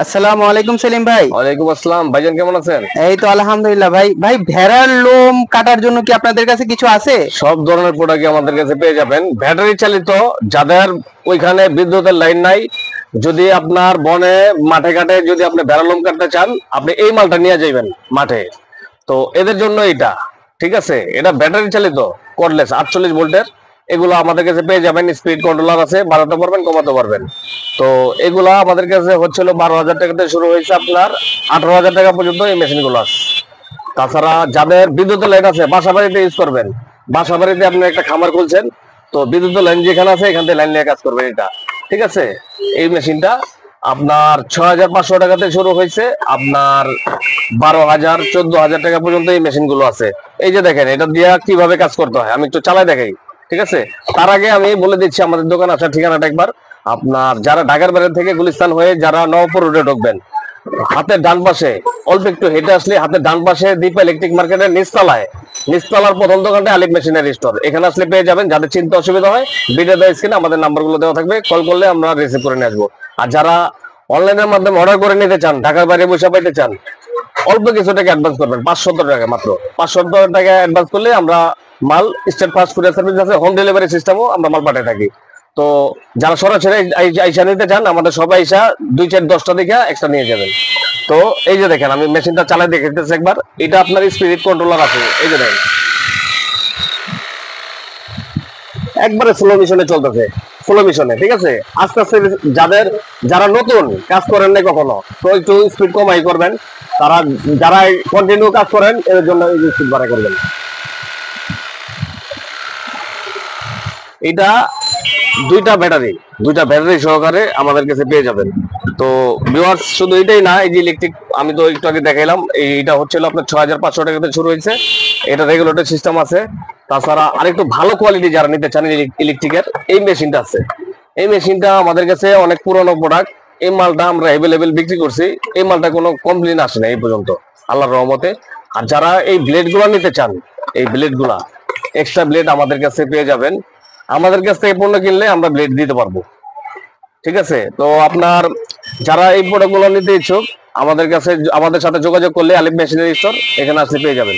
আসসালামু আলাইকুম সেলিম ভাই। ওয়ালাইকুম আসসালাম ভাইজান, কেমন আছেন? এই তো আলহামদুলিল্লাহ ভাই। ভাই ভেড়ার লোম কাটার জন্য কি আপনাদের কাছে কিছু আছে? সব ধরনের প্রোডাক্ট আমাদের কাছে পেয়ে যাবেন, ব্যাটারি চালিত। যাদের ওইখানে বিদ্যুতের লাইন নাই, যদি আপনার বনে মাঠে ঘাটে যদি আপনি ভেড়ালোম কাটতে চান, আপনি এই মালটা নিয়ে যাবেন মাঠে। তো এদের জন্য এটা ঠিক আছে, এটা ব্যাটারি চালিত, কর্ডলেস 48 ভোল্টের। এগুলো আমাদের কাছে পেয়ে যাবেন। স্পিড কন্ট্রোলার আছে, বাড়াতে পারবেন কমাতে পারবেন। তো এগুলা আমাদের কাছে হচ্ছিল 12,000 টাকা থেকে শুরু হয়েছে, আপনার 18,000 টাকা পর্যন্ত এই মেশিনগুলো আছে। তাছাড়া যাদের বিদ্যুতের লাইন আছে, বাসা বাড়িতে ইউজ করবেন, বাসা বাড়িতে আপনি একটা খামার খুলছেন, তো বিদ্যুতের লাইন যেখানে আছে এখান থেকে লাইন নিয়ে কাজ করবেন এটা। ঠিক আছে, এই মেশিনটা আপনার 6,500 টাকা থেকে শুরু হয়েছে, আপনার 12,000 14,000 টাকা পর্যন্ত এই মেশিনগুলো আছে। এই যে দেখেন, এটা দিয়ে কিভাবে কাজ করতে হয় আমি একটু চালাই দেখাই। ঠিক আছে, তার আগে আমি বলে দিচ্ছি আমাদের দোকান আসার ঠিকানাটা একবার। আপনার যারা ঢাকার বাইরে থেকে গুলিস্তান হয়ে যারা নবপুর রোডে ঢুকবেন, হাতের ডান পাশে অল্প একটু হেঁটে আসলে হাতের ডান পাশে দীপা ইলেকট্রিক মার্কেটের নিচতলার প্রথম দোকানটা আলিফ মেশিনারি স্টোর। এখানে আসলে পেয়ে যাবেন। যাদের চিন্তা অসুবিধা হয়, ভিডিও দেওয়া স্ক্রিনে আমাদের নাম্বারগুলো দেওয়া থাকবে, কল করলে আমরা রিসিভ করে নিয়ে আসবো। আর যারা অনলাইনের মাধ্যমে অর্ডার করে নিতে চান, ঢাকার বাইরে বসে পাইতে চান, অল্প কিছু টাকা অ্যাডভান্স করবেন, 500 টাকা মাত্র। 500 টাকা অ্যাডভান্স করলে আমরা মাল, স্টেট ফাস্ট কুরিয়ার সার্ভিস আছে, হোম ডেলিভারি সিস্টেমও আমরা মাল পাঠিয়ে থাকি। তো যারা সরাসরি আইসা নিতে চান, আমাদের সবাই আইসা 2 4 10টা দেখে এক্সট্রা নিয়ে যাবেন। তো এই যে দেখেন, আমি মেশিনটা চালাই দেখেছি একবার। এটা আপনার স্পিরিট কন্ট্রোলার আছে, এই যে দেখেন একবারে স্লো মিশনে চলতেছে, স্লো মিশনে। ঠিক আছে, আস্তে আস্তে যারা নতুন কাজ করেন না কখনো, তো একটু স্পিড কমাই করবেন। তারা যারা কন্টিনিউ কাজ করেন, এর জন্য স্পিড বাড়াই করবেন। এটা দুইটা ব্যাটারি সহকারে আমাদের কাছে পেয়ে যাবেন। তো ভিউয়ার্স, শুধু এটাই না, এই যে ইলেকট্রিক আমি তো একটু আগে দেখাইলাম, এইটা হচ্ছিল আপনার 6,500 টাকা থেকে শুরু হয়েছে। এটা রেগুলেটর সিস্টেম আছে। তাছাড়া আরেকটু ভালো কোয়ালিটি যারা নিতে চান ইলেকট্রিকের, এই মেশিনটা আছে। এই মেশিনটা আমাদের কাছে অনেক পুরনো প্রোডাক্ট। এই মালটা আমরা অ্যাভেলেবেল বিক্রি করছি। এই মালটা কোনো কমপ্লেন আসে না এই পর্যন্ত, আল্লাহর রহমতে। আর যারা এই ব্লেড গুলা নিতে চান, এই ব্লেড গুলা এক্সট্রা ব্লেড আমাদের কাছে পেয়ে যাবেন। আমাদের কাছ থেকে পণ্য কিনলে আমরা ব্লেড দিতে পারবো। ঠিক আছে, তো আপনার যারা এই প্রোডাক্টগুলো নিতে ইচ্ছুক, আমাদের সাথে যোগাযোগ করলে আলিফ মেশিনারি স্টোর, এখানে আসলে পেয়ে যাবেন।